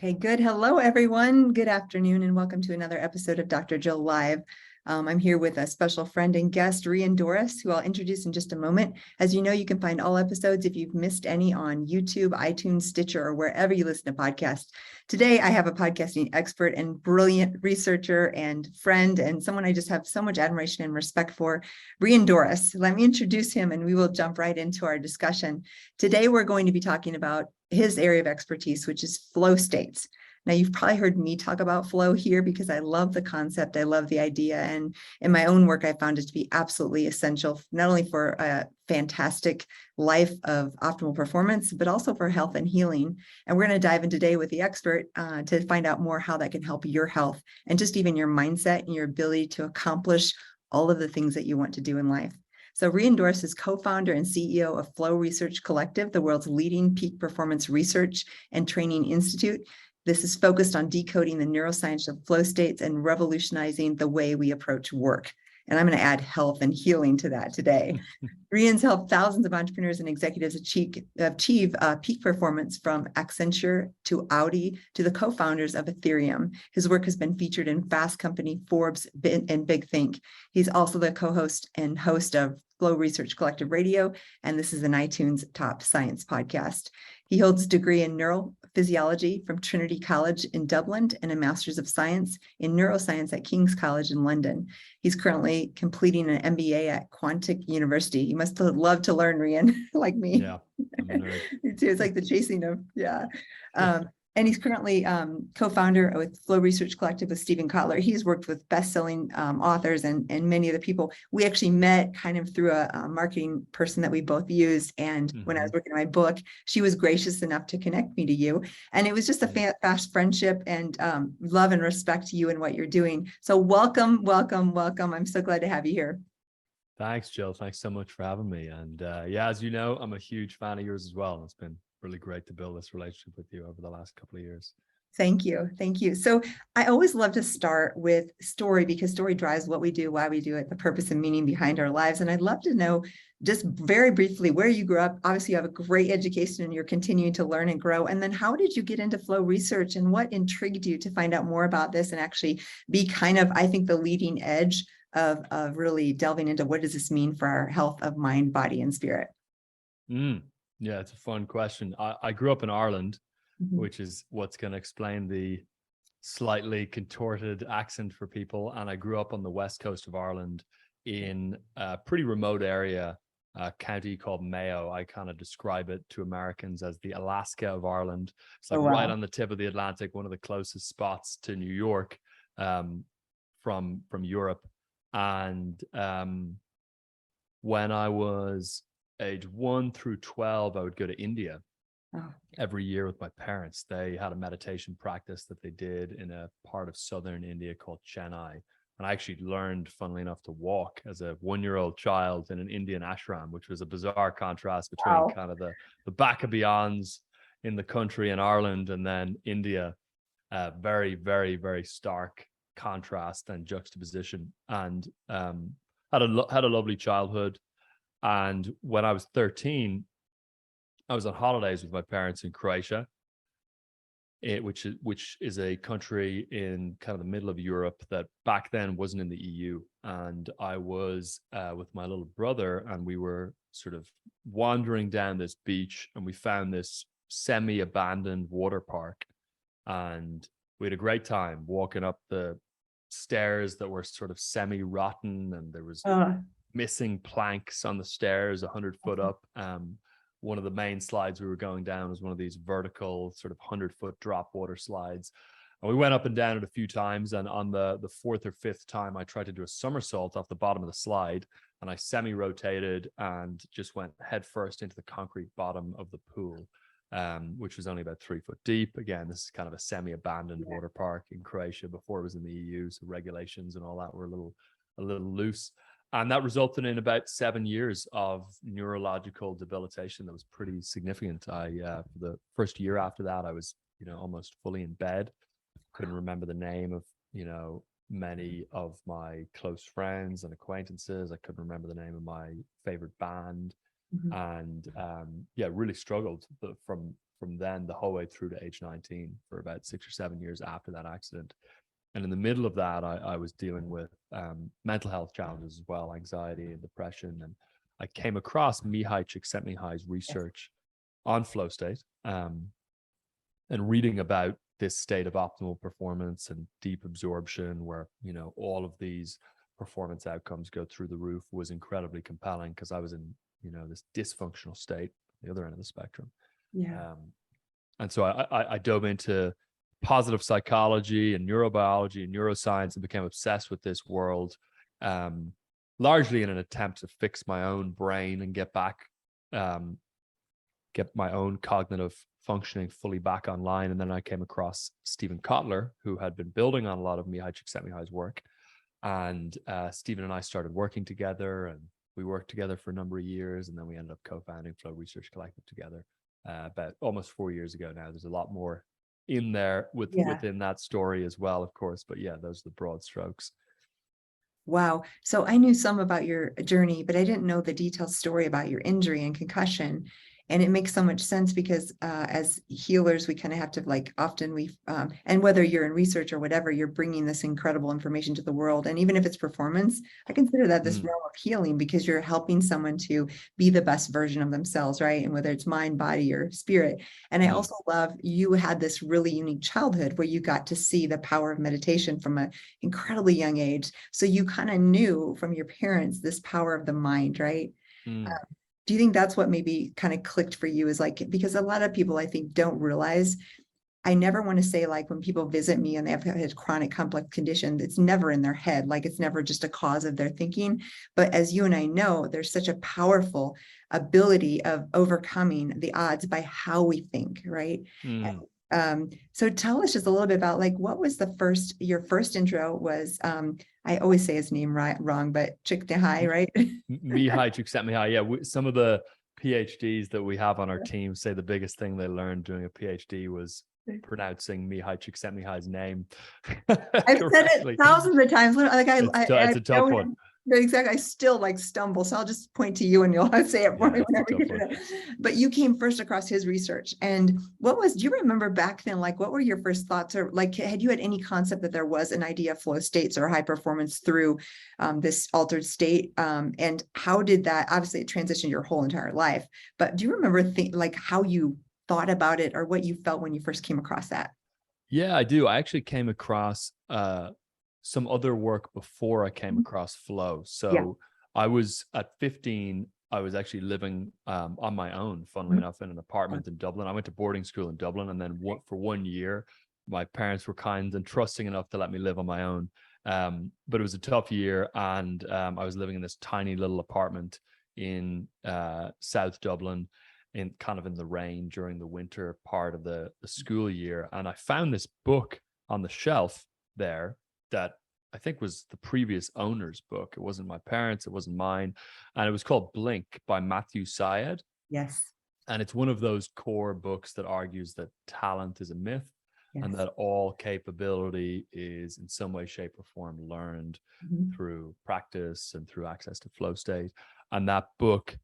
Okay, good. Hello, everyone. Good afternoon, and welcome to another episode of Dr. Jill Live. I'm here with a special friend and guest, Rian Doris, who I'll introduce in just a moment. As you know, you can find all episodes if you've missed any on YouTube, iTunes, Stitcher, or wherever you listen to podcasts. Today, I have a podcasting expert and brilliant researcher and friend, and someone I just have so much admiration and respect for, Rian Doris. Let me introduce him, and we will jump right into our discussion. Today, we're going to be talking about his area of expertise, which is flow states. Now, you've probably heard me talk about flow here because I love the concept. I love the idea. And in my own work, I found it to be absolutely essential, not only for a fantastic life of optimal performance, but also for health and healing. And we're going to dive in today with the expert to find out more how that can help your health and just even your mindset and your ability to accomplish all of the things that you want to do in life. So Rian Doris is co-founder and CEO of Flow Research Collective, the world's leading peak performance research and training institute. This is focused on decoding the neuroscience of flow states and revolutionizing the way we approach work. And I'm going to add health and healing to that today. Rian's helped thousands of entrepreneurs and executives achieve peak performance, from Accenture to Audi to the co-founders of Etherium. His work has been featured in Fast Company, Forbes, and Big Think. He's also the co-host and host of Flow Research Collective Radio, and this is an iTunes top science podcast. He holds a degree in neurophysiology from Trinity College in Dublin and a master's of science in neuroscience at King's College in London. He's currently completing an MBA at Quantic University. You must love to learn, Rian, like me. Yeah, I'm a nerd. It's like the chasing of, yeah. And he's currently co-founder with Flow Research Collective with Stephen Kotler. He's worked with best-selling authors and many other people. We actually met kind of through a marketing person that we both used. And when I was working on my book, she was gracious enough to connect me to you. And it was just a fast friendship, and love and respect to you and what you're doing. So welcome, welcome, welcome. I'm so glad to have you here. Thanks, Jill. Thanks so much for having me. And yeah, as you know, I'm a huge fan of yours as well. It's been really great to build this relationship with you over the last couple of years. Thank you. Thank you. So I always love to start with story, because story drives what we do, why we do it, the purpose and meaning behind our lives. And I'd love to know, just very briefly, where you grew up. Obviously, you have a great education and you're continuing to learn and grow. And then how did you get into flow research, and what intrigued you to find out more about this and actually be kind of, I think, the leading edge of really delving into what does this mean for our health of mind, body, and spirit? Yeah, it's a fun question. I grew up in Ireland, which is what's going to explain the slightly contorted accent for people. And I grew up on the west coast of Ireland in a pretty remote area, a county called Mayo. I kind of describe it to Americans as the Alaska of Ireland. It's like right on the tip of the Atlantic, one of the closest spots to New York from Europe. And when I was age 1 through 12, I would go to India every year with my parents. They had a meditation practice that they did in a part of southern India called Chennai. And I actually learned, funnily enough, to walk as a 1-year-old child in an Indian ashram, which was a bizarre contrast between kind of the Baccabians in the country in Ireland and then India. Very, very, very stark contrast and juxtaposition. And had a lovely childhood. And when I was 13, I was on holidays with my parents in Croatia, which is a country in kind of the middle of Europe that back then wasn't in the EU. And I was with my little brother, and we were sort of wandering down this beach, and we found this semi-abandoned water park. And we had a great time walking up the stairs that were sort of semi-rotten, and there was missing planks on the stairs 100 foot up. One of the main slides we were going down was one of these vertical sort of 100-foot drop water slides. And we went up and down it a few times. And on the 4th or 5th time, I tried to do a somersault off the bottom of the slide, and I semi-rotated and just went headfirst into the concrete bottom of the pool, which was only about 3 foot deep. Again, this is kind of a semi-abandoned water park in Croatia before it was in the EU. So regulations and all that were a little loose. And that resulted in about 7 years of neurological debilitation that was pretty significant. For the first year after that, I was, almost fully in bed. Couldn't remember the name of, many of my close friends and acquaintances. I couldn't remember the name of my favorite band. And really struggled from from then the whole way through to age 19 for about 6 or 7 years after that accident. And in the middle of that, I was dealing with mental health challenges as well, anxiety and depression. And I came across Mihaly Csikszentmihalyi's research on flow state, and reading about this state of optimal performance and deep absorption, where, you know, all of these performance outcomes go through the roof, was incredibly compelling, because I was in, you know, this dysfunctional state, the other end of the spectrum. Yeah. And so I dove into positive psychology and neurobiology and neuroscience and became obsessed with this world, largely in an attempt to fix my own brain and get my own cognitive functioning fully back online. And then I came across Stephen Kotler, who had been building on a lot of Mihaly Csikszentmihalyi's work. And Stephen and I started working together, and we worked together for a number of years. And then we ended up co-founding Flow Research Collective together about almost 4 years ago now. There's a lot more in there within that story as well, of course. But yeah, those are the broad strokes. Wow. So I knew some about your journey, but I didn't know the detailed story about your injury and concussion. And it makes so much sense because as healers, we kind of have to, like, often and whether you're in research or whatever, you're bringing this incredible information to the world. And even if it's performance, I consider that this realm of healing, because you're helping someone to be the best version of themselves, right? And whether it's mind, body, or spirit. And I also love, you had this really unique childhood where you got to see the power of meditation from an incredibly young age. So you kind of knew from your parents this power of the mind, right? Do you think that's what maybe kind of clicked for you, is like, because a lot of people, I think, don't realize, I never want to say, like, when people visit me and they have had chronic complex condition, it's never in their head. Like, it's never just a cause of their thinking. But as you and I know, there's such a powerful ability of overcoming the odds by how we think, right? So tell us just a little bit about, like, what was your first intro was, I always say his name wrong, but Csikszentmihalyi, right? Mihaly Csikszentmihalyi. Yeah, some of the PhDs that we have on our team say the biggest thing they learned doing a PhD was pronouncing Mihaly Csikszentmihalyi's name. I've said it thousands of times. Like, it's a tough one. Exactly. I still, like, stumble. So I'll just point to you and you'll say it for me whenever you do that. But you came first across his research. And do you remember back then, like, what were your first thoughts, or, like, had you had any concept that there was an idea of flow states or high performance through this altered state? And how did that, obviously it transitioned your whole entire life, but do you remember like how you thought about it, or what you felt when you first came across that? Yeah, I do. I actually came across some other work before I came across flow. So I was at 15, I was actually living on my own, funnily enough, in an apartment in Dublin. I went to boarding school in Dublin, and then for 1 year, my parents were kind and trusting enough to let me live on my own. But it was a tough year, and I was living in this tiny little apartment in South Dublin, in the rain during the winter part of the school year. And I found this book on the shelf there that I think was the previous owner's book. It wasn't my parents, it wasn't mine. And it was called Blink by Matthew Syed. Yes. And it's one of those core books that argues that talent is a myth, and that all capability is in some way, shape, or form learned through practice and through access to flow state. And that book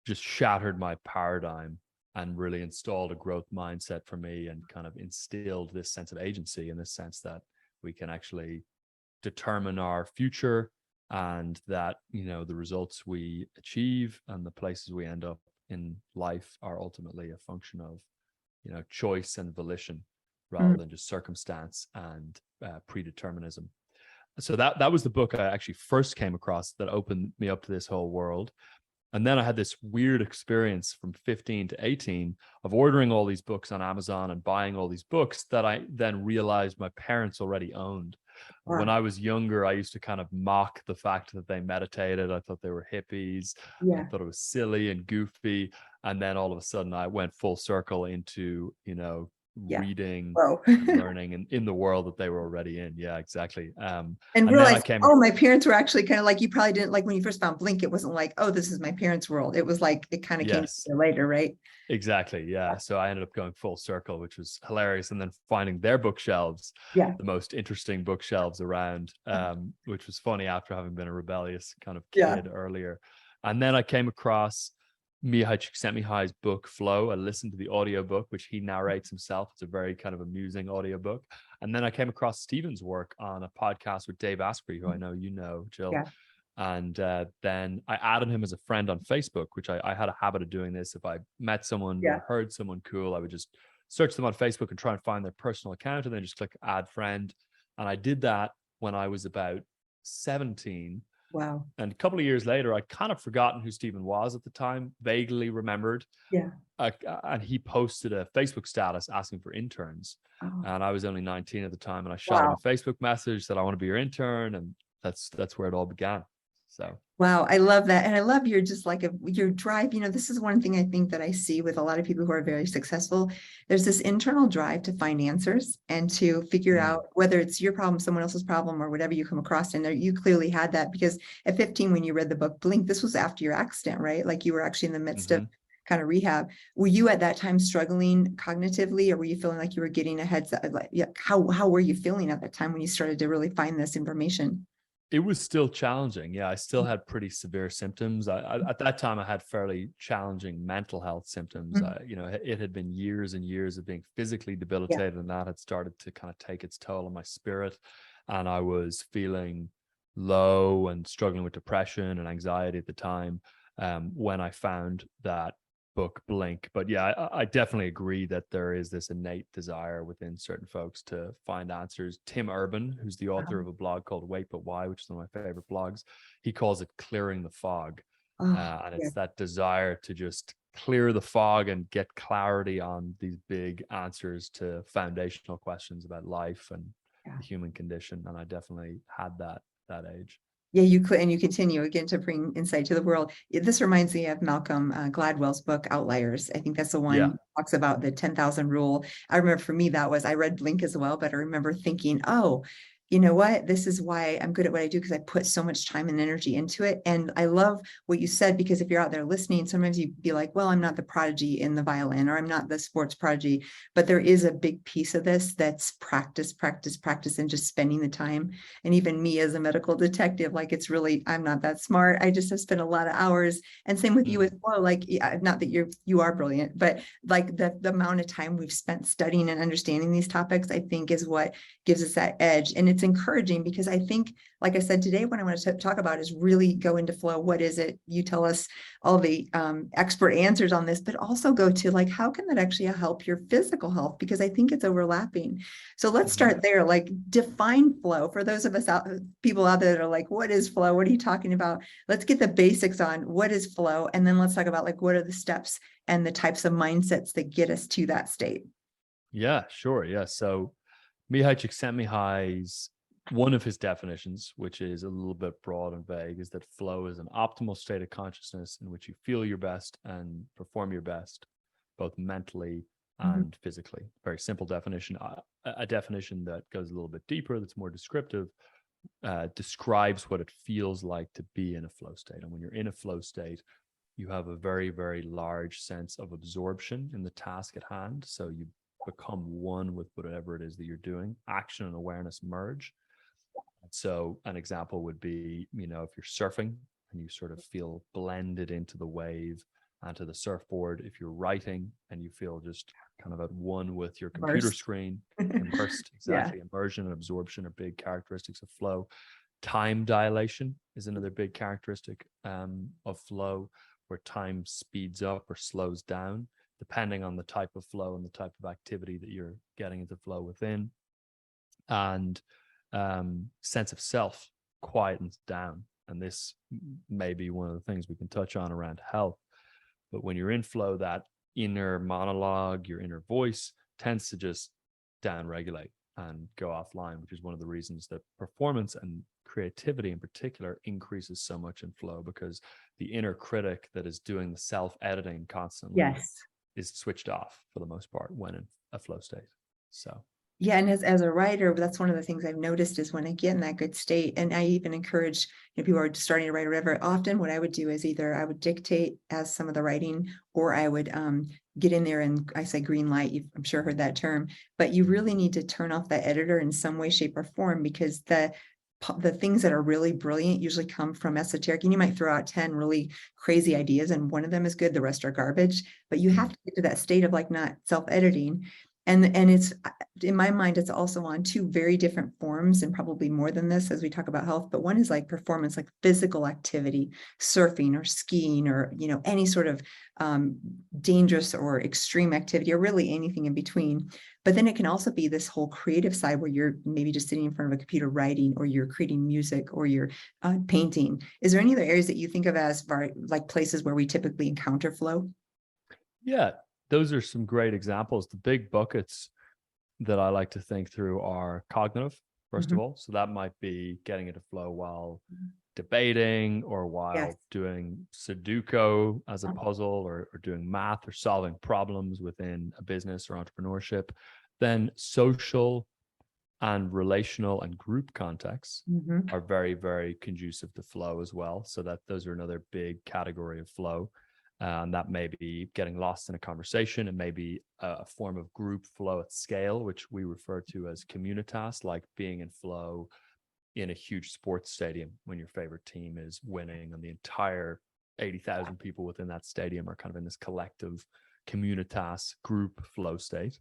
just shattered my paradigm and really installed a growth mindset for me, and kind of instilled this sense of agency, in the sense that we can actually determine our future, and that, you know, the results we achieve and the places we end up in life are ultimately a function of, you know, choice and volition, rather than just circumstance and predeterminism. So that was the book I actually first came across that opened me up to this whole world. And then I had this weird experience from 15 to 18 of ordering all these books on Amazon and buying all these books that I then realized my parents already owned. Wow. When I was younger, I used to kind of mock the fact that they meditated. I thought they were hippies. I thought it was silly and goofy. And then all of a sudden I went full circle into, you know, reading and learning and in the world that they were already in. Yeah, exactly. And realized, my parents were actually kind of like, you probably didn't, like, when you first found Blink, it wasn't like, oh, this is my parents' world. It was like, it kind of came later, right? Exactly. Yeah. So I ended up going full circle, which was hilarious. And then finding their bookshelves, the most interesting bookshelves around, which was funny after having been a rebellious kind of kid earlier. And then I came across Mihai Csikszentmihalyi's book Flow. I listened to the audiobook, which he narrates himself. It's a very kind of amusing audiobook. And then I came across Stephen's work on a podcast with Dave Asprey, who I know you know, Jill. Yeah. And then I added him as a friend on Facebook, which I had a habit of doing this. If I met someone Yeah. or heard someone cool, I would just search them on Facebook and try and find their personal account and then just click add friend. And I did that when I was about 17. Wow. And a couple of years later, I'd kind of forgotten who Stephen was at the time, vaguely remembered. Yeah. And he posted a Facebook status asking for interns. Oh. And I was only 19 at the time. And I shot him a Facebook message, said, I want to be your intern. And that's where it all began. So. Wow, I love that. And I love your just like your drive. You know, this is one thing I think that I see with a lot of people who are very successful. There's this internal drive to find answers and to figure out whether it's your problem, someone else's problem, or whatever you come across. And you clearly had that, because at 15, when you read the book Blink, this was after your accident, right? Like you were actually in the midst of kind of rehab. Were you at that time struggling cognitively, or were you feeling like you were getting ahead? Like, yeah, how were you feeling at that time when you started to really find this information? It was still challenging. Yeah, I still had pretty severe symptoms. At that time, I had fairly challenging mental health symptoms. You know, it had been years and years of being physically debilitated, and that had started to kind of take its toll on my spirit. And I was feeling low and struggling with depression and anxiety at the time when I found that book Blink. But yeah, I definitely agree that there is this innate desire within certain folks to find answers. Tim Urban, who's the author of a blog called Wait But Why, which is one of my favorite blogs, he calls it clearing the fog. And it's that desire to just clear the fog and get clarity on these big answers to foundational questions about life and the human condition. And I definitely had that age. Yeah, you could, and you continue again to bring insight to the world. This reminds me of Malcolm Gladwell's book Outliers. I think that's the one that talks about the 10,000 rule. I remember for me, I read Blink as well, but I remember thinking, oh, you know what? This is why I'm good at what I do, because I put so much time and energy into it. And I love what you said, because if you're out there listening, sometimes you'd be like, well, I'm not the prodigy in the violin, or I'm not the sports prodigy, but there is a big piece of this that's practice, and just spending the time. And even me as a medical detective, like it's really, I'm not that smart. I just have spent a lot of hours, and same with you as well. Like, not that you are brilliant, but like the amount of time we've spent studying and understanding these topics, I think is what gives us that edge. And it's encouraging, because I think, like I said, today, what I want to talk about is really go into flow. What is it? You tell us all the expert answers on this, but also go to like, how can that actually help your physical health? Because I think it's overlapping. So let's start there. Like, define flow for those of us people out there that are like, what is flow? What are you talking about? Let's get the basics on what is flow. And then let's talk about like, what are the steps and the types of mindsets that get us to that state? Yeah, sure. Yeah. So Mihai Csikszentmihalyi's, one of his definitions, which is a little bit broad and vague, is that flow is an optimal state of consciousness in which you feel your best and perform your best, both mentally and physically. Very simple definition. A definition that goes a little bit deeper, that's more descriptive, describes what it feels like to be in a flow state. And when you're in a flow state, you have a very, very large sense of absorption in the task at hand. So you become one with whatever it is that you're doing. Action and awareness merge. So an example would be, you know, if you're surfing and you sort of feel blended into the wave and to the surfboard. If you're writing and you feel just kind of at one with your computer screen, immersed. Exactly. Immersion and absorption are big characteristics of flow. Time dilation is another big characteristic of flow, where time speeds up or slows down, depending on the type of flow and the type of activity that you're getting into flow within. And sense of self quietens down. And this may be one of the things we can touch on around health. But when you're in flow, that inner monologue, your inner voice, tends to just down-regulate and go offline, which is one of the reasons that performance and creativity in particular increases so much in flow, because the inner critic that is doing the self-editing constantly is switched off for the most part when in a flow state. So yeah, and as a writer, that's one of the things I've noticed is when I get in that good state, and I even encourage, you know, people who are starting to write or whatever, often what I would do is either I would dictate as some of the writing, or I would get in there and I say green light. I'm sure heard that term, but you really need to turn off that editor in some way, shape, or form, because the the things that are really brilliant usually come from esoteric, and you might throw out 10 really crazy ideas and one of them is good, the rest are garbage, but you have to get to that state of like not self-editing. And it's, in my mind, it's also on two very different forms and probably more than this as we talk about health. But one is like performance, like physical activity, surfing or skiing or, any sort of dangerous or extreme activity or really anything in between. But then it can also be this whole creative side where you're maybe just sitting in front of a computer writing, or you're creating music, or you're painting. Is there any other areas that you think of as like places where we typically encounter flow? Yeah, those are some great examples. The big buckets that I like to think through are cognitive, first of all. So that might be getting into flow while debating or while doing Sudoku as a puzzle, or doing math or solving problems within a business or entrepreneurship. Then social and relational and group contexts are very, very conducive to flow as well. So that those are another big category of flow. And that may be getting lost in a conversation. It may be a form of group flow at scale, which we refer to as communitas, like being in flow in a huge sports stadium when your favorite team is winning and the entire 80,000 people within that stadium are kind of in this collective communitas group flow state.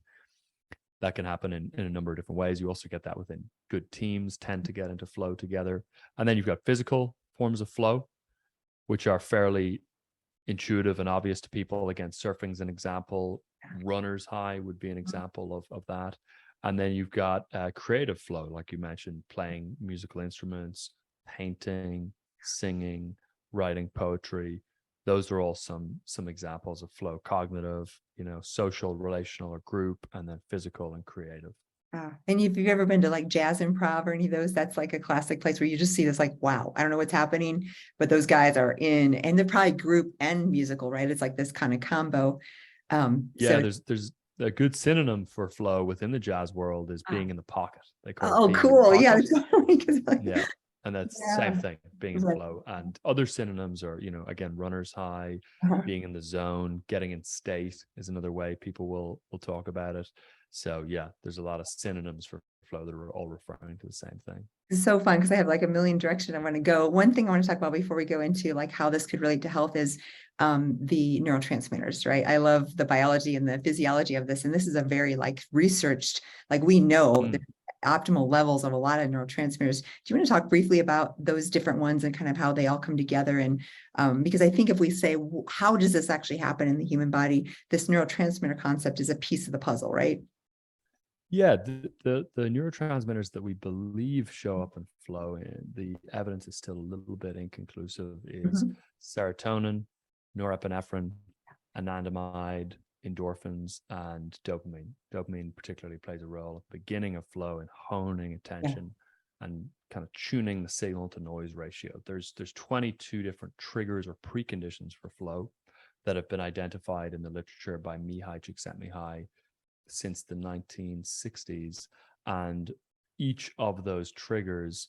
That can happen in a number of different ways. You also get that within good teams tend to get into flow together. And then you've got physical forms of flow, which are fairly intuitive and obvious to people. Again, surfing's an example. Runner's high would be an example of that. And then you've got creative flow, like you mentioned, playing musical instruments, painting, singing, writing poetry. Those are all some examples of flow. Cognitive, social, relational, or group, and then physical and creative. And if you've ever been to like jazz improv or any of those, that's like a classic place where you just see this like, wow, I don't know what's happening, but those guys are in, and they're probably group and musical, right? It's like this kind of combo. There's a good synonym for flow within the jazz world is being in the pocket. They call it being cool. in the Yeah. pocket. Yeah. And that's the same thing, being in flow. And other synonyms are, again, runner's high, being in the zone, getting in state is another way people will talk about it. So yeah, there's a lot of synonyms for flow that are all referring to the same thing. It's so fun because I have like a million directions I want to go. One thing I want to talk about before we go into like how this could relate to health is the neurotransmitters, right? I love the biology and the physiology of this. And this is a very like researched, like we know the optimal levels of a lot of neurotransmitters. Do you want to talk briefly about those different ones and kind of how they all come together? And because I think if we say, how does this actually happen in the human body? This neurotransmitter concept is a piece of the puzzle, right? Yeah, the neurotransmitters that we believe show up in flow, the evidence is still a little bit inconclusive, is serotonin, norepinephrine, anandamide, endorphins, and dopamine. Dopamine particularly plays a role at the beginning of flow in honing attention and kind of tuning the signal to noise ratio. There's 22 different triggers or preconditions for flow that have been identified in the literature by Mihai Csikszentmihalyi since the 1960s, and each of those triggers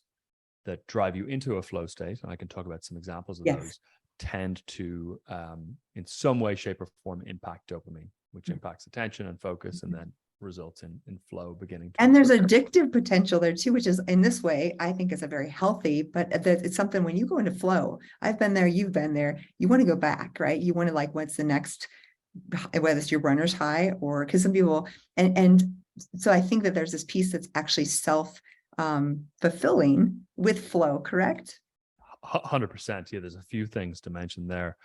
that drive you into a flow state, and I can talk about some examples of those, tend to in some way, shape, or form impact dopamine, which impacts attention and focus, and then results in flow beginning to and there's addictive potential there too, which is in this way I think is a very healthy, but it's something when you go into flow, I've been there, you've been there, you want to go back, right? You want to like, what's the next, whether it's your runner's high, or because some people, and so I think that there's this piece that's actually self fulfilling with flow, correct? 100%. Yeah, there's a few things to mention there.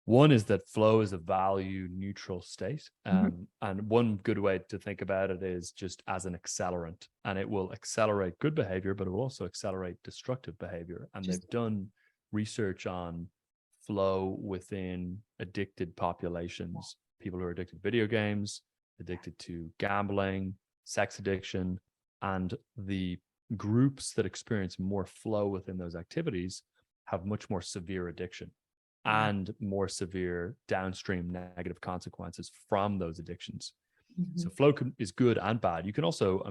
One is that flow is a value neutral state. And one good way to think about it is just as an accelerant, and it will accelerate good behavior, but it will also accelerate destructive behavior. And they've done research on flow within addicted populations, people who are addicted to video games, addicted to gambling, sex addiction, and the groups that experience more flow within those activities have much more severe addiction and more severe downstream negative consequences from those addictions. So flow is good and bad. You can also,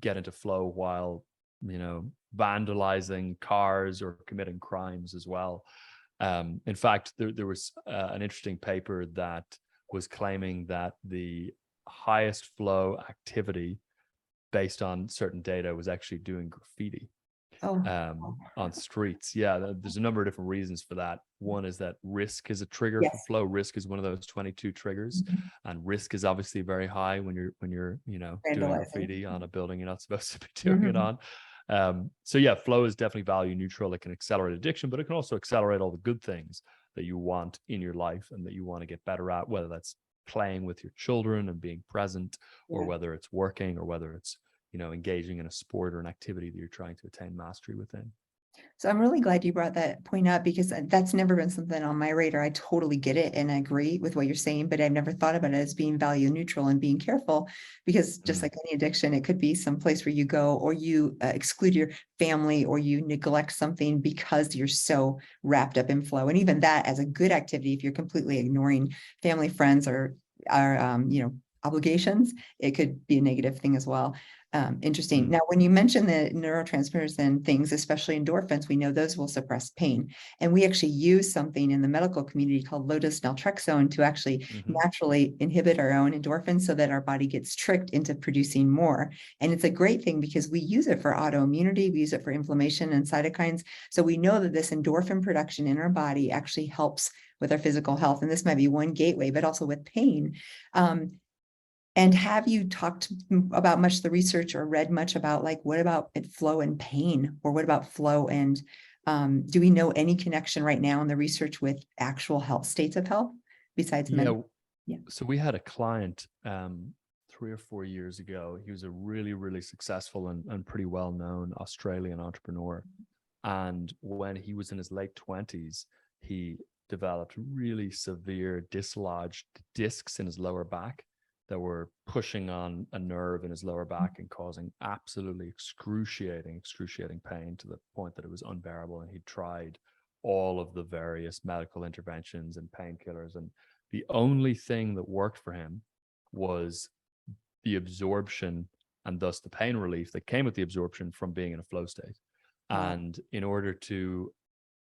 get into flow while, vandalizing cars or committing crimes as well. In fact, there was an interesting paper that was claiming that the highest flow activity based on certain data was actually doing graffiti. on streets. Yeah, there's a number of different reasons for that. One is that risk is a trigger for Yes. flow. Risk is one of those 22 triggers, and risk is obviously very high when you're doing graffiti on a building you're not supposed to be doing it on. So yeah, flow is definitely value neutral. It can accelerate addiction, but it can also accelerate all the good things that you want in your life and that you want to get better at, whether that's playing with your children and being present, or whether it's working, or whether it's engaging in a sport or an activity that you're trying to attain mastery within. So I'm really glad you brought that point up, because that's never been something on my radar. I totally get it and agree with what you're saying, but I've never thought about it as being value neutral and being careful, because just like any addiction, it could be some place where you go, or you exclude your family, or you neglect something because you're so wrapped up in flow. And even that as a good activity, if you're completely ignoring family, friends, or obligations, it could be a negative thing as well. Interesting. Now, when you mention the neurotransmitters and things, especially endorphins, we know those will suppress pain. And we actually use something in the medical community called low-dose naltrexone to actually naturally inhibit our own endorphins, so that our body gets tricked into producing more. And it's a great thing because we use it for autoimmunity, we use it for inflammation and cytokines. So we know that this endorphin production in our body actually helps with our physical health. And this might be one gateway, but also with pain. And have you talked about much the research, or read much about, like, what about flow and pain, or what about flow and do we know any connection right now in the research with actual health states of health besides mental? Yeah. So we had a client 3 or 4 years ago. He was a really, really successful and pretty well-known Australian entrepreneur. And when he was in his late 20s, he developed really severe dislodged discs in his lower back that were pushing on a nerve in his lower back and causing absolutely excruciating pain, to the point that it was unbearable. And he tried all of the various medical interventions and painkillers. And the only thing that worked for him was the absorption, and thus the pain relief that came with the absorption from being in a flow state. And in order to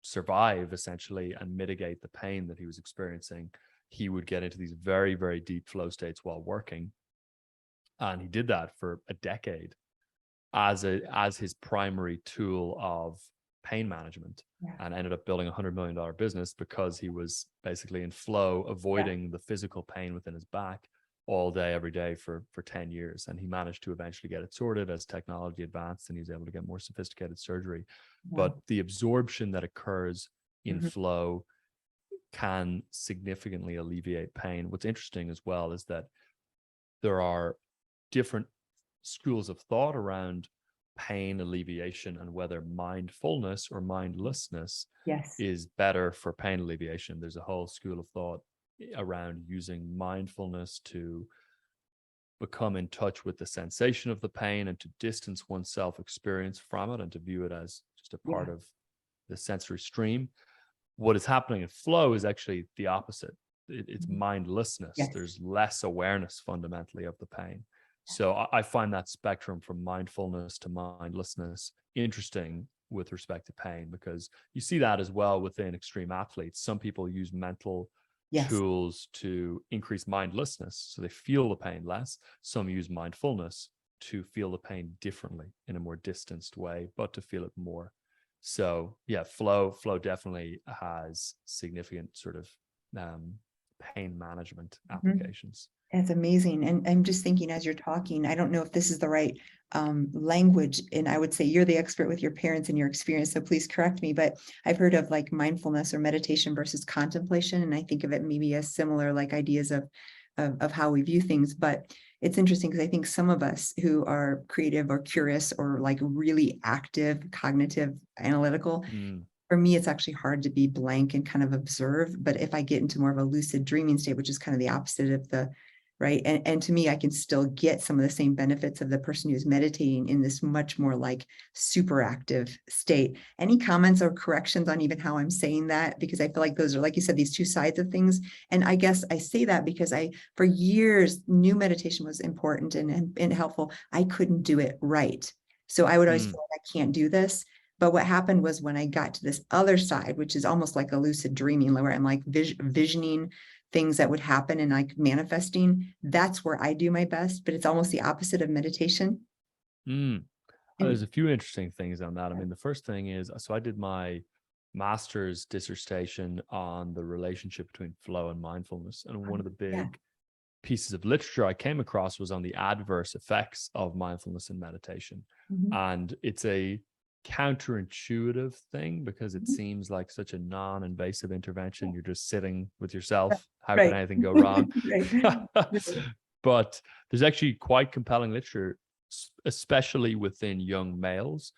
survive, essentially, and mitigate the pain that he was experiencing, he would get into these very, very deep flow states while working. And he did that for a decade as his primary tool of pain management, and ended up building $100 million business because he was basically in flow, avoiding the physical pain within his back all day, every day for 10 years. And he managed to eventually get it sorted as technology advanced, and he was able to get more sophisticated surgery. But the absorption that occurs in flow can significantly alleviate pain. What's interesting as well is that there are different schools of thought around pain alleviation and whether mindfulness or mindlessness is better for pain alleviation. There's a whole school of thought around using mindfulness to become in touch with the sensation of the pain and to distance oneself experience from it, and to view it as just a part of the sensory stream. What is happening in flow is actually the opposite. It's mindlessness. There's less awareness fundamentally of the pain. So I find that spectrum from mindfulness to mindlessness interesting with respect to pain, because you see that as well within extreme athletes. Some people use mental tools to increase mindlessness, so they feel the pain less. Some use mindfulness to feel the pain differently, in a more distanced way, but to feel it more. So yeah, flow definitely has significant sort of pain management applications. That's amazing. And I'm just thinking as you're talking, I don't know if this is the right language, and I would say you're the expert with your parents and your experience, so please correct me, but I've heard of like mindfulness or meditation versus contemplation, and I think of it maybe as similar, like ideas of how we view things. But it's interesting because I think some of us who are creative or curious or like really active, cognitive, analytical, for me, it's actually hard to be blank and kind of observe. But if I get into more of a lucid dreaming state, which is kind of the opposite of the right, and to me, I can still get some of the same benefits of the person who's meditating in this much more like super active state. Any comments or corrections on even how I'm saying that? Because I feel like those are, like you said, these two sides of things. And I guess I say that because for years, knew meditation was important and helpful. I couldn't do it right. So I would always feel like I can't do this. But what happened was when I got to this other side, which is almost like a lucid dreaming, where I'm like visioning things that would happen and like manifesting, that's where I do my best, but it's almost the opposite of meditation. There's a few interesting things on that. I mean, the first thing is, so I did my master's dissertation on the relationship between flow and mindfulness. And one of the big pieces of literature I came across was on the adverse effects of mindfulness and meditation. And it's a counterintuitive thing because it seems like such a non-invasive intervention. You're just sitting with yourself. How can anything go wrong? But there's actually quite compelling literature, especially within young males,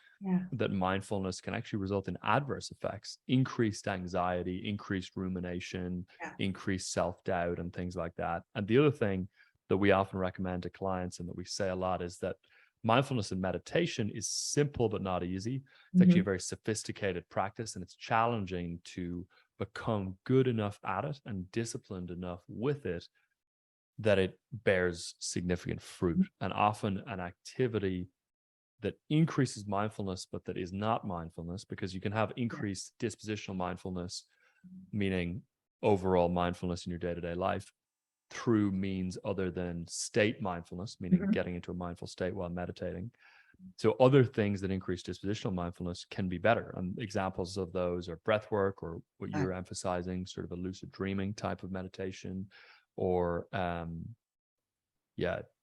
that mindfulness can actually result in adverse effects, increased anxiety, increased rumination, increased self-doubt, and things like that. And the other thing that we often recommend to clients and that we say a lot is that mindfulness and meditation is simple but not easy. It's actually a very sophisticated practice, and it's challenging to become good enough at it and disciplined enough with it that it bears significant fruit. And often an activity that increases mindfulness, but that is not mindfulness, because you can have increased dispositional mindfulness, meaning overall mindfulness in your day-to-day life, through means other than state mindfulness, meaning getting into a mindful state while meditating. So other things that increase dispositional mindfulness can be better. And examples of those are breath work, or what you're emphasizing, sort of a lucid dreaming type of meditation, or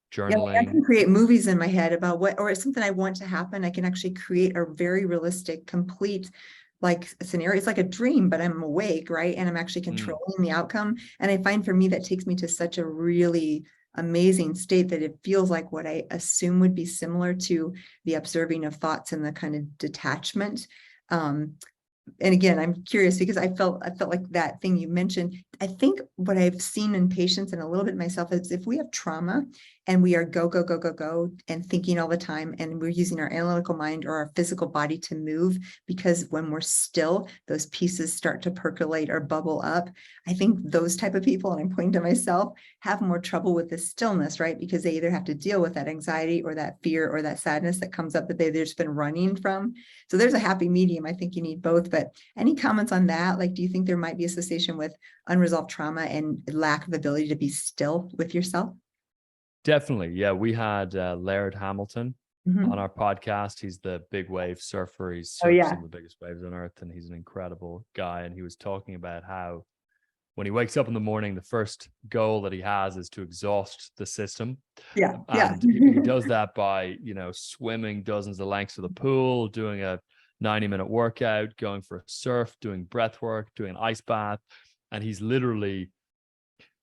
journaling. I can create movies in my head about what, or it's something I want to happen. I can actually create a very realistic, complete like scenario. It's like a dream, but I'm awake, right? And I'm actually controlling the outcome. And I find for me that takes me to such a really amazing state that it feels like what I assume would be similar to the observing of thoughts and the kind of detachment. And again, I'm curious because I felt like that thing you mentioned. I think what I've seen in patients and a little bit myself is if we have trauma and we are go, go, go, go, go and thinking all the time, and we're using our analytical mind or our physical body to move, because when we're still, those pieces start to percolate or bubble up. I think those type of people, and I'm pointing to myself, have more trouble with the stillness, right? Because they either have to deal with that anxiety or that fear or that sadness that comes up that they've just been running from. So there's a happy medium. I think you need both. But any comments on that? Like, do you think there might be association with unresolved trauma and lack of ability to be still with yourself? Definitely. Yeah. We had Laird Hamilton on our podcast. He's the big wave surfer. He's surfed some of the biggest waves on earth, and he's an incredible guy. And he was talking about how when he wakes up in the morning, the first goal that he has is to exhaust the system. And he does that by, swimming dozens of lengths of the pool, doing a 90-minute workout, going for a surf, doing breath work, doing an ice bath. And he's literally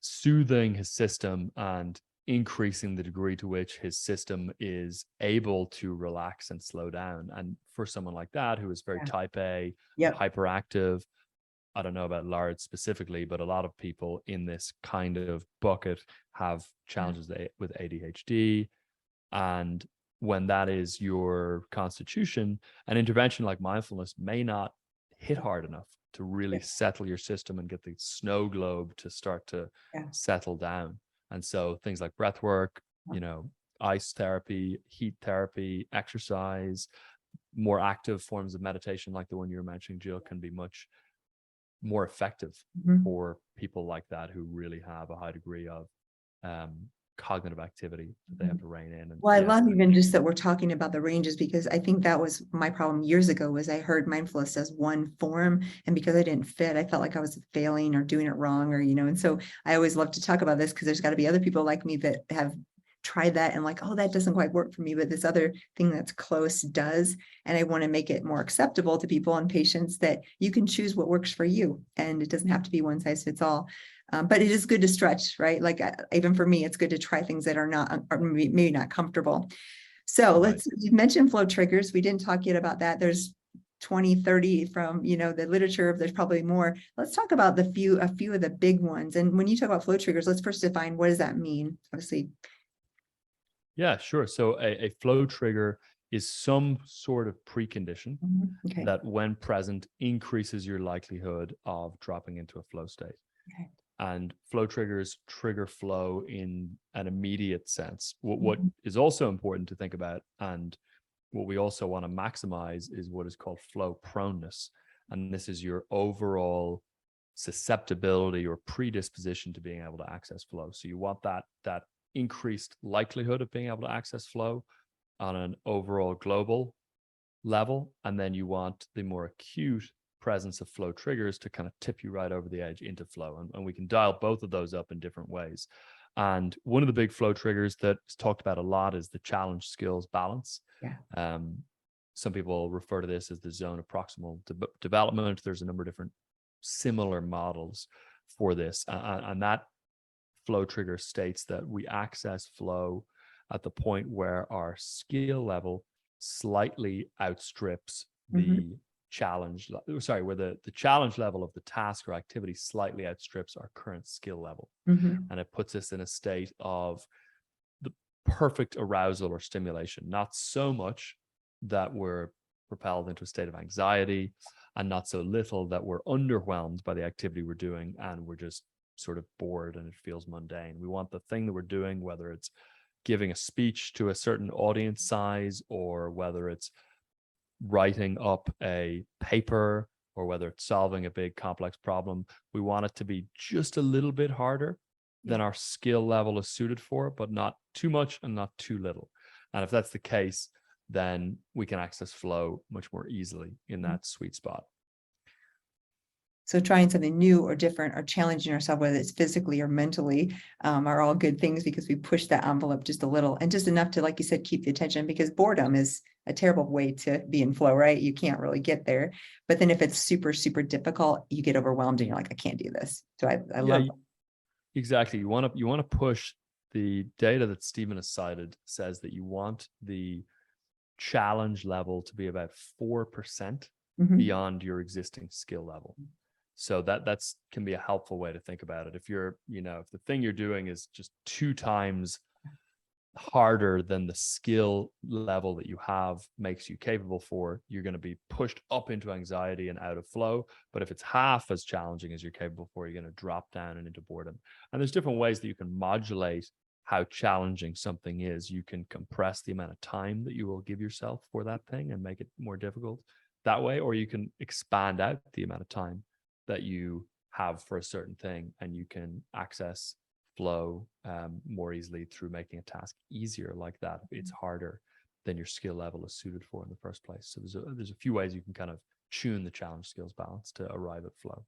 soothing his system and increasing the degree to which his system is able to relax and slow down. And for someone like that, who is very type A, hyperactive, I don't know about Laird specifically, but a lot of people in this kind of bucket have challenges with ADHD. And when that is your constitution, an intervention like mindfulness may not hit hard enough to really settle your system and get the snow globe to start to settle down. And so things like breath work, ice therapy, heat therapy, exercise, more active forms of meditation like the one you were mentioning, Jill, can be much more effective for people like that who really have a high degree of cognitive activity that they have to rein in. And I love even just that we're talking about the ranges, because I think that was my problem years ago, was I heard mindfulness as one form, and because I didn't fit, I felt like I was failing or doing it wrong, or and so I always love to talk about this because there's got to be other people like me that have tried that and like, oh, that doesn't quite work for me, but this other thing that's close does. And I want to make it more acceptable to people and patients that you can choose what works for you, and it doesn't have to be one size fits all. But it is good to stretch, right? Like even for me, it's good to try things that are not, or maybe not comfortable. So you mentioned flow triggers. We didn't talk yet about that. There's 20, 30 from, the literature. There's probably more. Let's talk about a few of the big ones. And when you talk about flow triggers, let's first define, what does that mean? Obviously. Yeah, sure. So a flow trigger is some sort of precondition that, when present, increases your likelihood of dropping into a flow state. And flow triggers trigger flow in an immediate sense. What is also important to think about, and what we also want to maximize, is what is called flow proneness. And this is your overall susceptibility or predisposition to being able to access flow. So you want that increased likelihood of being able to access flow on an overall global level. And then you want the more acute presence of flow triggers to kind of tip you right over the edge into flow. And we can dial both of those up in different ways. And one of the big flow triggers that's talked about a lot is the challenge skills balance. Yeah. Some people refer to this as the zone of proximal development. There's a number of different similar models for this. And that flow trigger states that we access flow at the point where our skill level slightly outstrips the challenge, where the challenge level of the task or activity slightly outstrips our current skill level. And it puts us in a state of the perfect arousal or stimulation, not so much that we're propelled into a state of anxiety, and not so little that we're underwhelmed by the activity we're doing and we're just sort of bored and it feels mundane. We want the thing that we're doing, whether it's giving a speech to a certain audience size, or whether it's writing up a paper, or whether it's solving a big complex problem, we want it to be just a little bit harder than our skill level is suited for, but not too much and not too little. And if that's the case, then we can access flow much more easily in that sweet spot. So trying something new or different or challenging ourselves, whether it's physically or mentally, are all good things because we push that envelope just a little and just enough to, like you said, keep the attention, because boredom is a terrible way to be in flow, right? You can't really get there. But then if it's super, super difficult, you get overwhelmed and you're like, I can't do this. So I love that. Exactly. You want to push. The data that Stephen has cited says that you want the challenge level to be about 4% beyond your existing skill level. So that's can be a helpful way to think about it. If you're, if the thing you're doing is just 2 times harder than the skill level that you have makes you capable for, you're going to be pushed up into anxiety and out of flow. But if it's half as challenging as you're capable for, you're going to drop down and into boredom. And there's different ways that you can modulate how challenging something is. You can compress the amount of time that you will give yourself for that thing and make it more difficult that way, or you can expand out the amount of time that you have for a certain thing, and you can access flow more easily through making a task easier like that. It's harder than your skill level is suited for in the first place. So there's a few ways you can kind of tune the challenge skills balance to arrive at flow.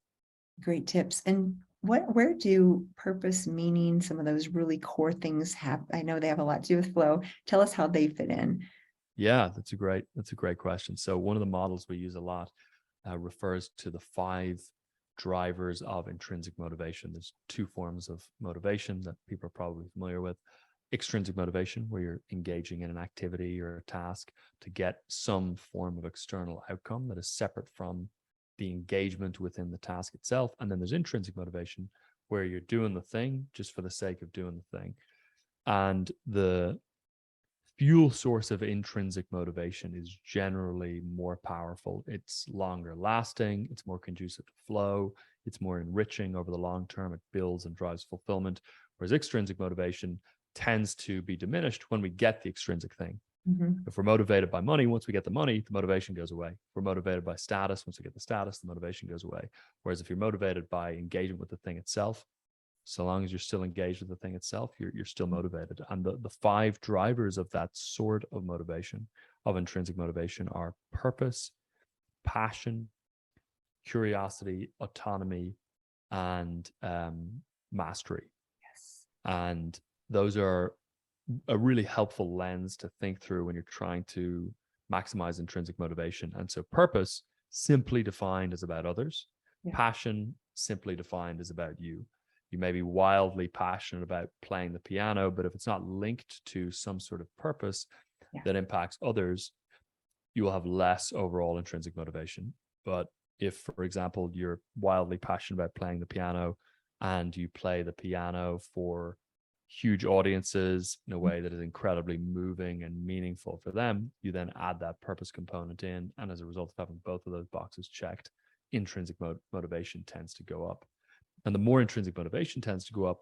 Great tips. And where do purpose, meaning, some of those really core things have? I know they have a lot to do with flow. Tell us how they fit in. Yeah, that's a great question. So one of the models we use a lot refers to the 5 drivers of intrinsic motivation. There's 2 forms of motivation that people are probably familiar with. Extrinsic motivation, where you're engaging in an activity or a task to get some form of external outcome that is separate from the engagement within the task itself. And then there's intrinsic motivation, where you're doing the thing just for the sake of doing the thing. And the fuel source of intrinsic motivation is generally more powerful. It's longer lasting, it's more conducive to flow, it's more enriching over the long term, it builds and drives fulfillment. Whereas extrinsic motivation tends to be diminished when we get the extrinsic thing. If we're motivated by money, once we get the money, the motivation goes away. If we're motivated by status, once we get the status, the motivation goes away. Whereas if you're motivated by engagement with the thing itself, so long as you're still engaged with the thing itself, you're still motivated. And the 5 drivers of that sort of motivation, of intrinsic motivation, are purpose, passion, curiosity, autonomy, and mastery. Yes. And those are a really helpful lens to think through when you're trying to maximize intrinsic motivation. And so purpose, simply defined, is about others. Passion, simply defined, is about you. You may be wildly passionate about playing the piano, but if it's not linked to some sort of purpose that impacts others, you will have less overall intrinsic motivation. But if, for example, you're wildly passionate about playing the piano and you play the piano for huge audiences in a way that is incredibly moving and meaningful for them, you then add that purpose component in. And as a result of having both of those boxes checked, intrinsic motivation tends to go up. And the more intrinsic motivation tends to go up,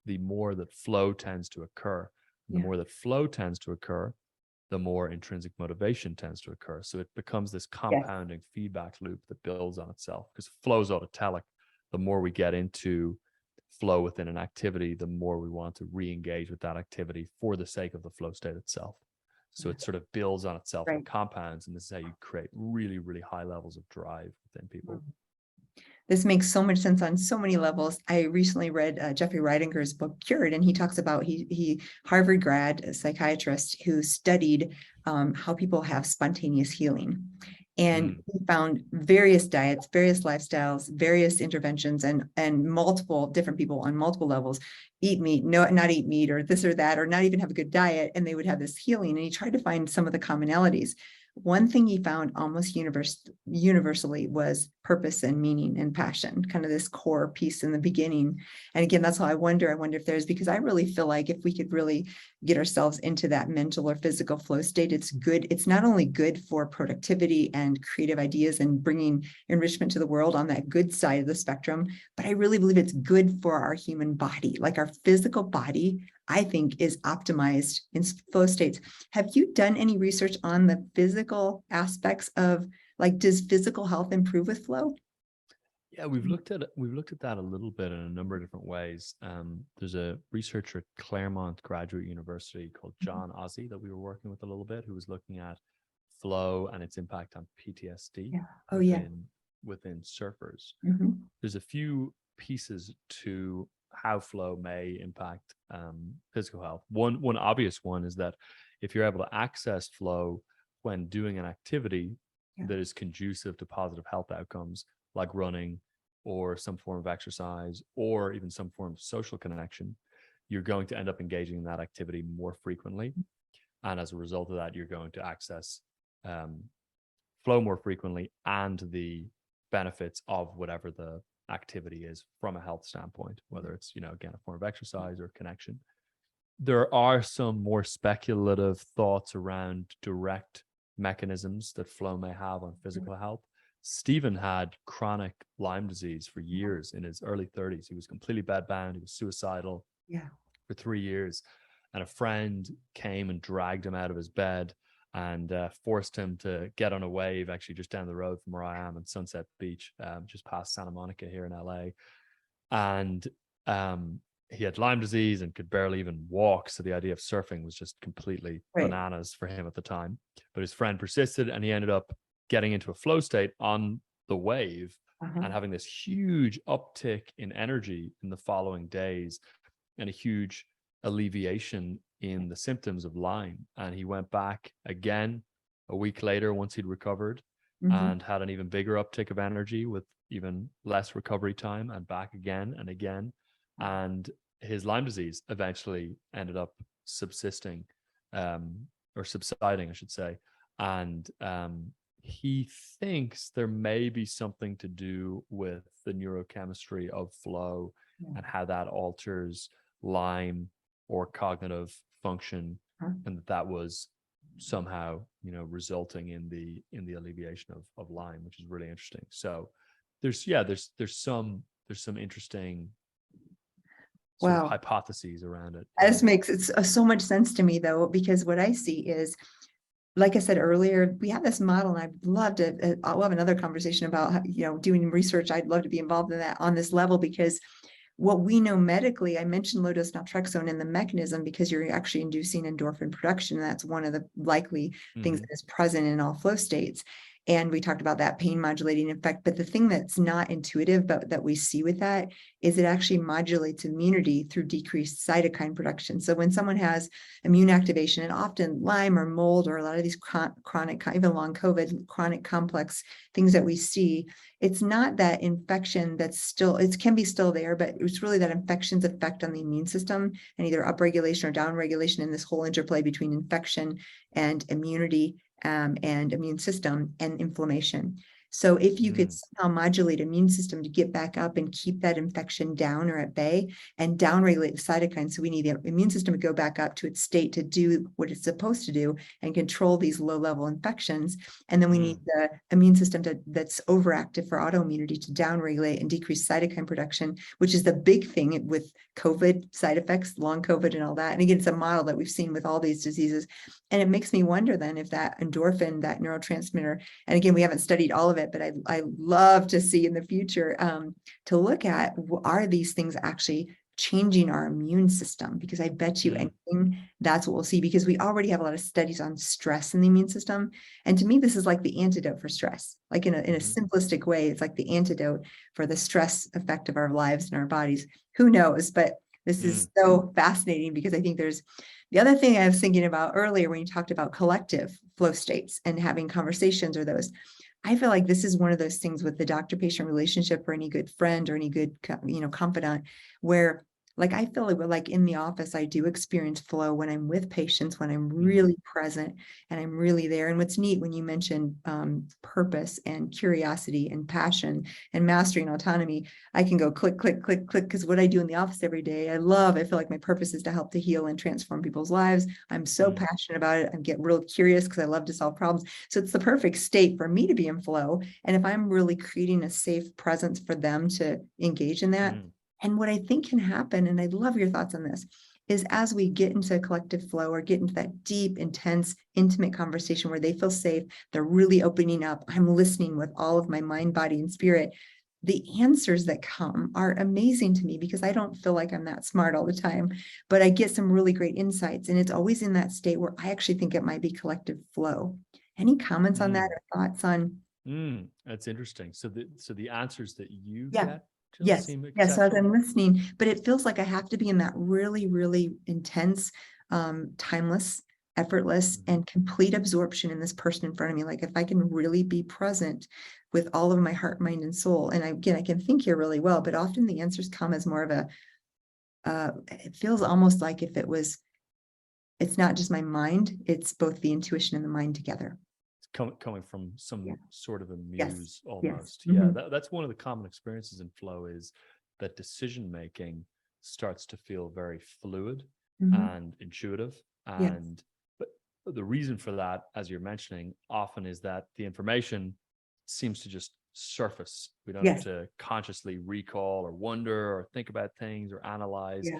the more that flow tends to occur. And the more that flow tends to occur, the more intrinsic motivation tends to occur. So it becomes this compounding feedback loop that builds on itself, because flow is autotelic. The more we get into flow within an activity, the more we want to re-engage with that activity for the sake of the flow state itself. So it sort of builds on itself in Right. compounds, and this is how you create really, really high levels of drive within people. This makes so much sense on so many levels. I recently read Jeffrey Reidinger's book Cured, and he talks about he Harvard grad, a psychiatrist who studied how people have spontaneous healing. And he found various diets, various lifestyles, various interventions, and multiple different people on multiple levels eat meat, not eat meat, or this or that, or not even have a good diet, and they would have this healing. And he tried to find some of the commonalities. One thing he found almost universally was purpose and meaning and passion, kind of this core piece in the beginning. And again, that's how I wonder if there's, because I really feel like if we could really get ourselves into that mental or physical flow state, it's good. It's not only good for productivity and creative ideas and bringing enrichment to the world on that good side of the spectrum, but I really believe it's good for our human body, like our physical body, I think, is optimized in flow states. Have you done any research on the physical aspects of, like, does physical health improve with flow? Yeah, we've looked at that a little bit in a number of different ways. There's a researcher at Claremont Graduate University called John Ozzie that we were working with a little bit, who was looking at flow and its impact on PTSD within surfers. There's a few pieces to how flow may impact physical health. One obvious one is that if you're able to access flow when doing an activity that is conducive to positive health outcomes, like running or some form of exercise or even some form of social connection, you're going to end up engaging in that activity more frequently. And as a result of that, you're going to access flow more frequently and the benefits of whatever the activity is from a health standpoint, whether it's, again, a form of exercise or connection. There are some more speculative thoughts around direct mechanisms that flow may have on physical health. Stephen had chronic Lyme disease for years. In his early 30s, he was completely bedbound. He was suicidal for 3 years. And a friend came and dragged him out of his bed and forced him to get on a wave, actually just down the road from where I am in Sunset Beach, just past Santa Monica here in LA. And he had Lyme disease and could barely even walk. So the idea of surfing was just completely bananas for him at the time. But his friend persisted, and he ended up getting into a flow state on the wave and having this huge uptick in energy in the following days and a huge alleviation in the symptoms of Lyme. And he went back again a week later once he'd recovered and had an even bigger uptick of energy with even less recovery time, and back again and again. And his Lyme disease eventually ended up subsiding, I should say. And he thinks there may be something to do with the neurochemistry of flow and how that alters Lyme or cognitive function, and that was somehow, resulting in the alleviation of Lyme, which is really interesting. So there's some interesting sort of hypotheses around it. This makes so much sense to me, though, because what I see is, like I said earlier, we have this model, and I'd love to, I'll have another conversation about, doing research. I'd love to be involved in that on this level, because what we know medically, I mentioned low-dose naltrexone and the mechanism, because you're actually inducing endorphin production. And that's one of the likely things that is present in all flow states. And we talked about that pain modulating effect. But the thing that's not intuitive, but that we see with that, is it actually modulates immunity through decreased cytokine production. So when someone has immune activation, and often Lyme or mold or a lot of these chronic, even long COVID, chronic complex things that we see, it's not that infection that's still, it can be still there, but it's really that infection's effect on the immune system and either upregulation or downregulation in this whole interplay between infection and immunity and immune system and inflammation. So if you could somehow modulate immune system to get back up and keep that infection down or at bay and downregulate the cytokines, so we need the immune system to go back up to its state to do what it's supposed to do and control these low-level infections. And then we need the immune system that's overactive for autoimmunity to downregulate and decrease cytokine production, which is the big thing with COVID side effects, long COVID and all that. And again, it's a model that we've seen with all these diseases. And it makes me wonder then if that endorphin, that neurotransmitter, and again, we haven't studied all of it, but I love to see in the future to look at, are these things actually changing our immune system, because I bet you anything that's what we'll see, because we already have a lot of studies on stress in the immune system. And to me, this is like the antidote for stress, like in a simplistic way, it's like the antidote for the stress effect of our lives and our bodies. Who knows? But this is so fascinating, because I think there's the other thing I was thinking about earlier when you talked about collective flow states and having conversations, or those. I feel like this is one of those things with the doctor-patient relationship, or any good friend or any good, confidant, where like, I feel like in the office, I do experience flow when I'm with patients, when I'm really present and I'm really there. And what's neat when you mention purpose and curiosity and passion and mastery and autonomy, I can go click, click, click, click, because what I do in the office every day, I feel like my purpose is to help to heal and transform people's lives. I'm so passionate about it. I get real curious because I love to solve problems. So it's the perfect state for me to be in flow. And if I'm really creating a safe presence for them to engage in that, and what I think can happen, and I'd love your thoughts on this, is as we get into a collective flow, or get into that deep, intense, intimate conversation where they feel safe, they're really opening up, I'm listening with all of my mind, body, and spirit, the answers that come are amazing to me, because I don't feel like I'm that smart all the time, but I get some really great insights. And it's always in that state where I actually think it might be collective flow. Any comments on that, or thoughts on? That's interesting. So the answers that you Yeah. get Yes. seem Yes. So as exceptional. I'm listening, but it feels like I have to be in that really, really intense, timeless, effortless, and complete absorption in this person in front of me. Like, if I can really be present with all of my heart, mind, and soul. And I can think here really well, but often the answers come as more of it feels almost like if it's not just my mind, it's both the intuition and the mind together. Coming from some sort of a muse, almost. That's one of the common experiences in flow, is that decision making starts to feel very fluid and intuitive. And but the reason for that, as you're mentioning, often is that the information seems to just surface. We don't have to consciously recall or wonder or think about things or analyze.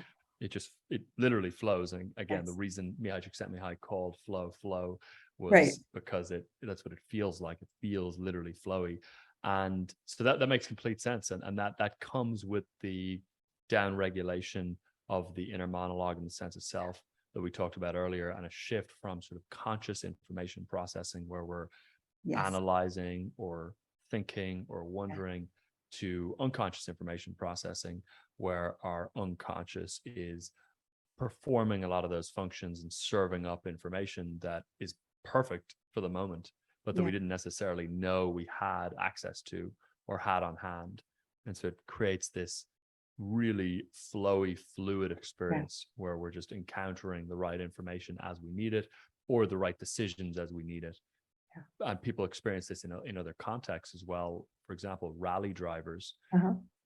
It literally flows. And again, the reason Mihaly Csikszentmihalyi called flow was because that's what it feels like. It feels literally flowy. And so that makes complete sense. And that comes with the down regulation of the inner monologue and the sense of self that we talked about earlier, and a shift from sort of conscious information processing, where we're analyzing or thinking or wondering, to unconscious information processing, where our unconscious is performing a lot of those functions and serving up information that is perfect for the moment, but that we didn't necessarily know we had access to or had on hand. And so it creates this really flowy, fluid experience where we're just encountering the right information as we need it, or the right decisions as we need it. And people experience this in other contexts as well. For example, rally drivers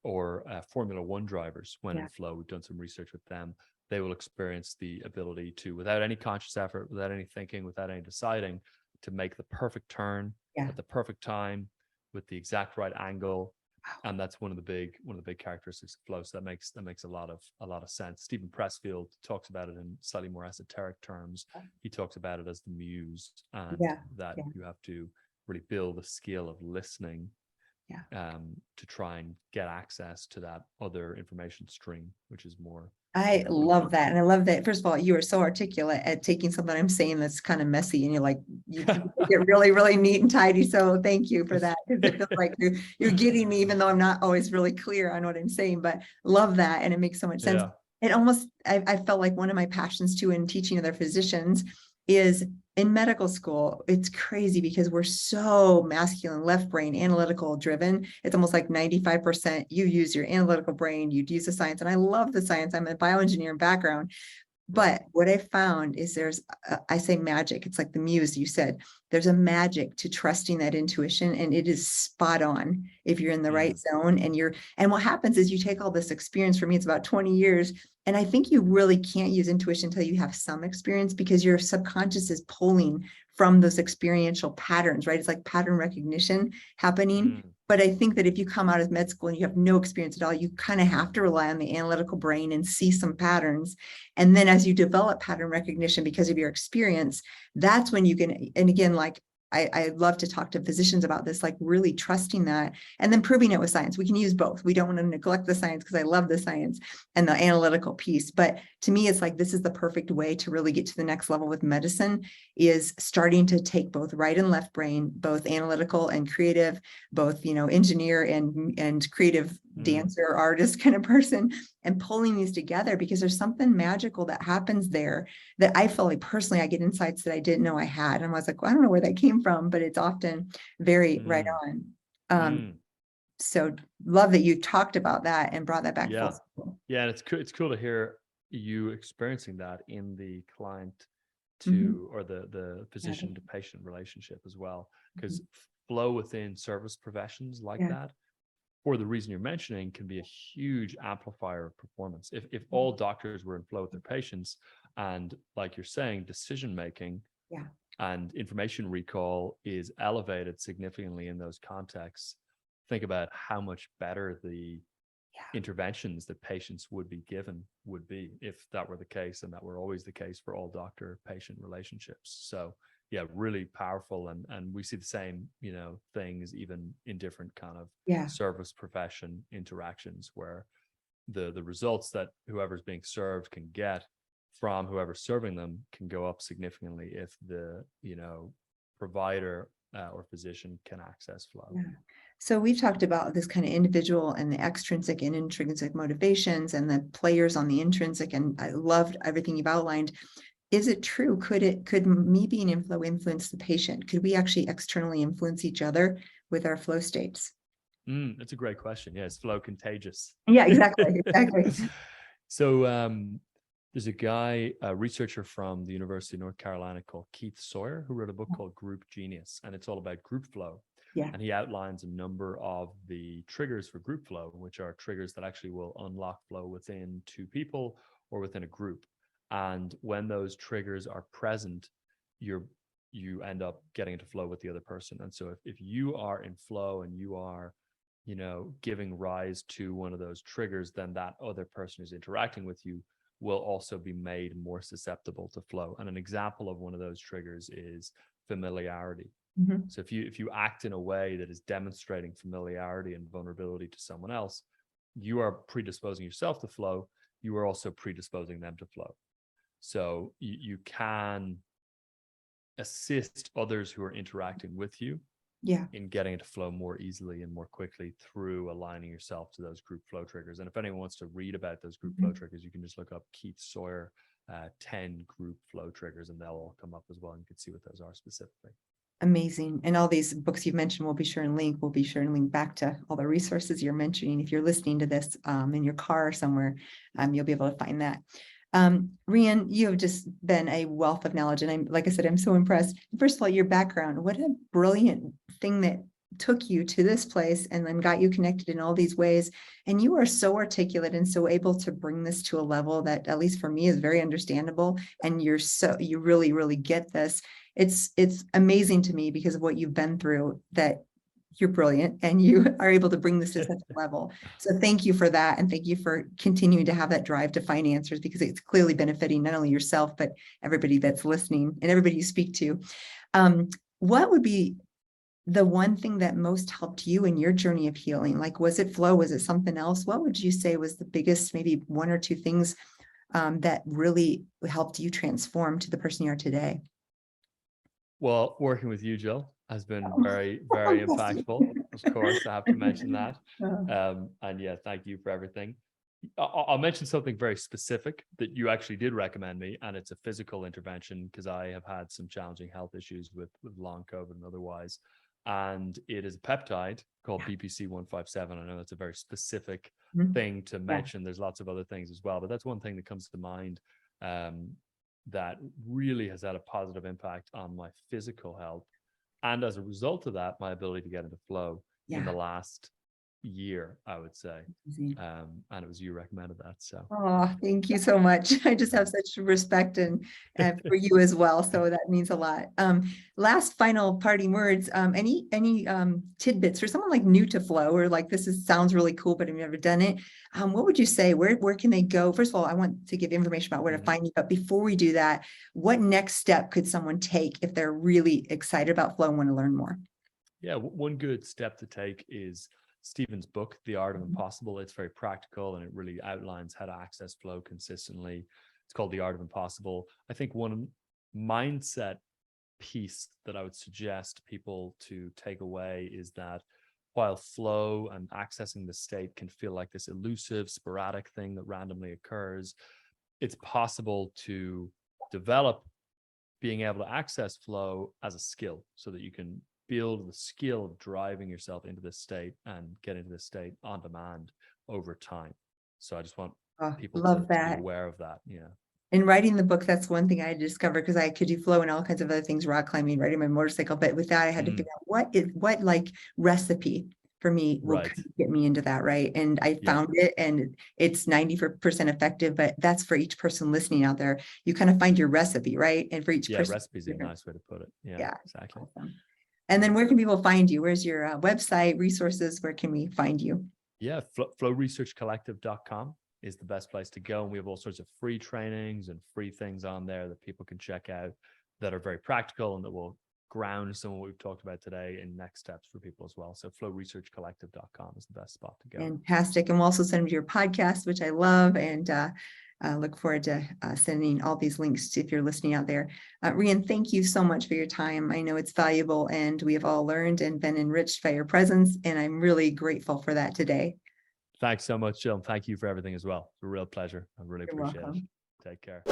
or Formula One drivers, when in flow, we've done some research with them, they will experience the ability to, without any conscious effort, without any thinking, without any deciding, to make the perfect turn at the perfect time with the exact right angle. And that's one of the big characteristics of flow. So that makes a lot of sense. Stephen Pressfield talks about it in slightly more esoteric terms. He talks about it as the muse, and that you have to really build a skill of listening to try and get access to that other information stream, which is more. I love that. And I love that. First of all, you are so articulate at taking something I'm saying that's kind of messy, and you're like, you get really, really neat and tidy. So thank you for that. Because it feels like you're getting me, even though I'm not always really clear on what I'm saying, but love that. And it makes so much sense. It almost, I felt like one of my passions too in teaching other physicians is in medical school. It's crazy because we're so masculine, left brain, analytical driven. It's almost like 95% you use your analytical brain, you'd use the science. And I love the science. I'm a bioengineering background. But what I found is I say magic. It's like the muse you said. There's a magic to trusting that intuition, and it is spot on if you're in the right zone. And what happens is you take all this experience. For me, it's about 20 years. And I think you really can't use intuition until you have some experience, because your subconscious is pulling from those experiential patterns, right? It's like pattern recognition happening. But I think that if you come out of med school and you have no experience at all, you kind of have to rely on the analytical brain and see some patterns. And then as you develop pattern recognition because of your experience, that's when you can, and again, like I love to talk to physicians about this, like really trusting that and then proving it with science. We can use both. We don't want to neglect the science because I love the science and the analytical piece. But to me, it's like, this is the perfect way to really get to the next level with medicine, is starting to take both right and left brain, both analytical and creative, both, engineer and creative dancer, artist kind of person, and pulling these together, because there's something magical that happens there that I feel like personally, I get insights that I didn't know I had. And I was like, well, I don't know where that came from, but it's often very right on. So love that you talked about that and brought that back full circle. Yeah, and it's cool to hear you experiencing that in the client to or the physician to patient relationship as well, because flow within service professions like that, for the reason you're mentioning, can be a huge amplifier of performance. If all doctors were in flow with their patients, and like you're saying, decision making and information recall is elevated significantly in those contexts, think about how much better the interventions that patients would be given would be, if that were the case, and that were always the case for all doctor patient relationships. So yeah, really powerful. And we see the same, things even in different kind of service profession interactions, where the results that whoever's being served can get from whoever's serving them can go up significantly if the provider or physician can access flow. So we've talked about this kind of individual and the extrinsic and intrinsic motivations and the players on the intrinsic, and I loved everything you've outlined. Is it true? Could me being in flow influence the patient? Could we actually externally influence each other with our flow states? That's a great question. Yeah, is flow contagious? Yeah, exactly. So there's a guy, a researcher from the University of North Carolina called Keith Sawyer, who wrote a book called Group Genius, and it's all about group flow. And he outlines a number of the triggers for group flow, which are triggers that actually will unlock flow within two people or within a group. And when those triggers are present, you end up getting into flow with the other person. And so if you are in flow and you are, giving rise to one of those triggers, then that other person who's interacting with you will also be made more susceptible to flow. And an example of one of those triggers is familiarity. So if you act in a way that is demonstrating familiarity and vulnerability to someone else, you are predisposing yourself to flow. You are also predisposing them to flow. So you can assist others who are interacting with you in getting into flow more easily and more quickly through aligning yourself to those group flow triggers. And if anyone wants to read about those group flow triggers, you can just look up Keith Sawyer 10 group flow triggers, and they'll all come up as well, and you can see what those are specifically. Amazing. And all these books you've mentioned, we'll be sure and link back to all the resources you're mentioning. If you're listening to this in your car or somewhere, you'll be able to find that. Rian, you have just been a wealth of knowledge. And like I said, I'm so impressed. First of all, your background, what a brilliant thing that took you to this place and then got you connected in all these ways. And you are so articulate and so able to bring this to a level that, at least for me, is very understandable. And you really, really get this. It's amazing to me because of what you've been through, that you're brilliant and you are able to bring this to such a level. So thank you for that. And thank you for continuing to have that drive to find answers, because it's clearly benefiting not only yourself, but everybody that's listening and everybody you speak to. What would be the one thing that most helped you in your journey of healing? Like, was it flow? Was it something else? What would you say was the biggest, maybe one or two things that really helped you transform to the person you are today? Well, working with you, Jill, has been very, very impactful. Of course, I have to mention that. And yeah, thank you for everything. I'll mention something very specific that you actually did recommend me, and it's a physical intervention, because I have had some challenging health issues with long COVID and otherwise. And it is a peptide called BPC 157. I know that's a very specific thing to mention. There's lots of other things as well, but that's one thing that comes to mind that really has had a positive impact on my physical health. And as a result of that, my ability to get into flow in the last year, I would say. And it was you recommended that. So oh, thank you so much. I just have such respect and for you as well. So that means a lot. Last final parting words. Any tidbits for someone like new to flow, or like sounds really cool, but I've never done it. What would you say? Where can they go? First of all, I want to give information about where to find you. But before we do that, what next step could someone take if they're really excited about flow and want to learn more? Yeah, one good step to take is Stephen's book, The Art of Impossible. It's very practical and it really outlines how to access flow consistently. It's called The Art of Impossible. I think one mindset piece that I would suggest people to take away is that while flow and accessing the state can feel like this elusive, sporadic thing that randomly occurs, it's possible to develop being able to access flow as a skill so that you can build the skill of driving yourself into this state and get into this state on demand over time. So I just want people to be aware of that. Yeah. In writing the book, that's one thing I discovered, because I could do flow and all kinds of other things, rock climbing, riding my motorcycle. But with that, I had to figure out what like recipe for me will kind of get me into that, right? And I found it, and it's 90% effective, but that's for each person listening out there. You kind of find your recipe, right? And for each person. Recipe is a nice way to put it. Yeah, exactly. Awesome. And then where can people find you? Where's your website, resources? Where can we find you? Yeah, flowresearchcollective.com is the best place to go. And we have all sorts of free trainings and free things on there that people can check out that are very practical and that will ground some of what we've talked about today in next steps for people as well. So flowresearchcollective.com is the best spot to go. Fantastic. And we'll also send them to your podcast, which I love. And look forward to sending all these links if you're listening out there. Rian, thank you so much for your time. I know it's valuable, and we have all learned and been enriched by your presence, and I'm really grateful for that today. Thanks so much, Jill. Thank you for everything as well. It's a real pleasure. I really appreciate it. Take care.